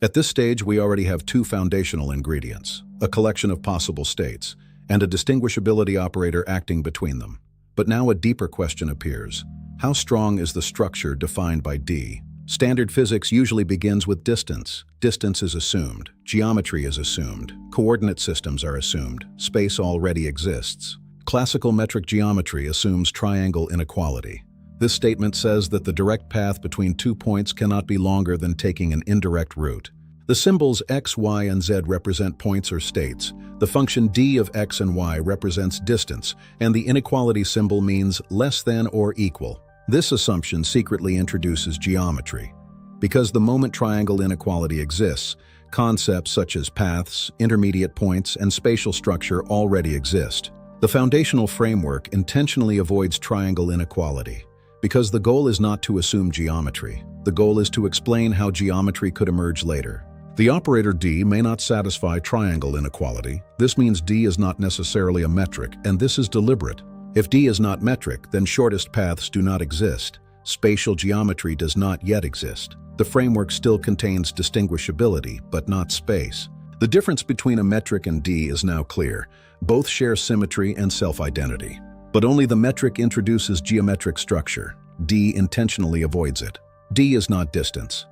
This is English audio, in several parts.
At this stage, we already have two foundational ingredients, a collection of possible states, and a distinguishability operator acting between them. But now a deeper question appears. How strong is the structure defined by D? Standard physics usually begins with distance. Distance is assumed. Geometry is assumed. Coordinate systems are assumed. Space already exists. Classical metric geometry assumes triangle inequality. This statement says that the direct path between 2 points cannot be longer than taking an indirect route. The symbols x, y, and z represent points or states. The function d of x and y represents distance, and the inequality symbol means less than or equal. This assumption secretly introduces geometry. Because the moment triangle inequality exists, concepts such as paths, intermediate points, and spatial structure already exist. The foundational framework intentionally avoids triangle inequality. Because the goal is not to assume geometry, the goal is to explain how geometry could emerge later. The operator D may not satisfy triangle inequality. This means D is not necessarily a metric, and this is deliberate. If D is not metric, then shortest paths do not exist. Spatial geometry does not yet exist. The framework still contains distinguishability, but not space. The difference between a metric and D is now clear. Both share symmetry and self-identity. But only the metric introduces geometric structure. D intentionally avoids it. D is not distance.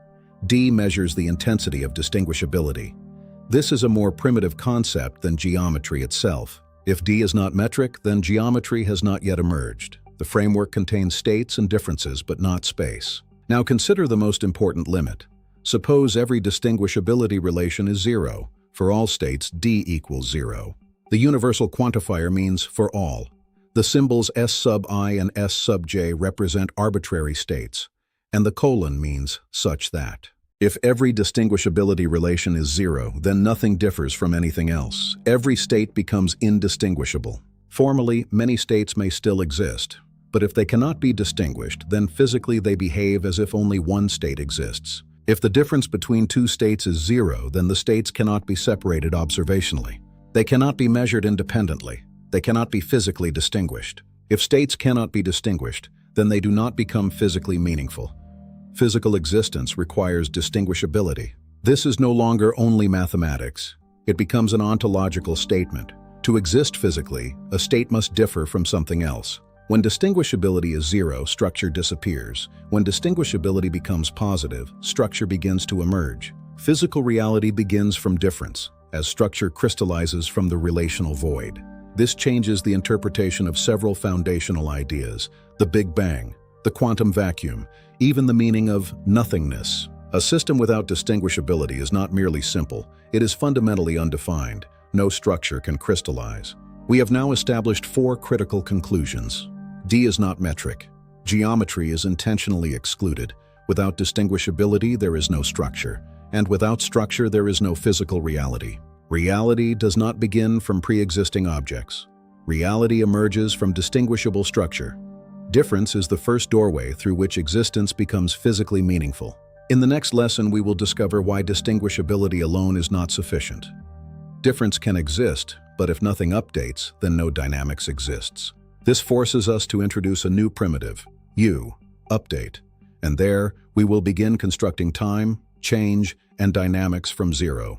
D measures the intensity of distinguishability. This is a more primitive concept than geometry itself. If D is not metric, then geometry has not yet emerged. The framework contains states and differences, but not space. Now consider the most important limit. Suppose every distinguishability relation is 0. For all states, D equals 0. The universal quantifier means for all. The symbols S sub I and S sub j represent arbitrary states, and the colon means such that. If every distinguishability relation is 0, then nothing differs from anything else. Every state becomes indistinguishable. Formally, many states may still exist, but if they cannot be distinguished, then physically they behave as if only one state exists. If the difference between two states is 0, then the states cannot be separated observationally. They cannot be measured independently. They cannot be physically distinguished. If states cannot be distinguished, then they do not become physically meaningful. Physical existence requires distinguishability. This is no longer only mathematics. It becomes an ontological statement. To exist physically, a state must differ from something else. When distinguishability is 0, structure disappears. When distinguishability becomes positive, structure begins to emerge. Physical reality begins from difference, as structure crystallizes from the relational void. This changes the interpretation of several foundational ideas: the Big Bang, the quantum vacuum, even the meaning of nothingness. A system without distinguishability is not merely simple, it is fundamentally undefined. No structure can crystallize. We have now established 4 critical conclusions. D is not metric. Geometry is intentionally excluded. Without distinguishability, there is no structure. And without structure, there is no physical reality. Reality does not begin from pre-existing objects. Reality emerges from distinguishable structure. Difference is the first doorway through which existence becomes physically meaningful. In the next lesson, we will discover why distinguishability alone is not sufficient. Difference can exist, but if nothing updates, then no dynamics exists. This forces us to introduce a new primitive, U, update, and there we will begin constructing time, change, and dynamics from 0.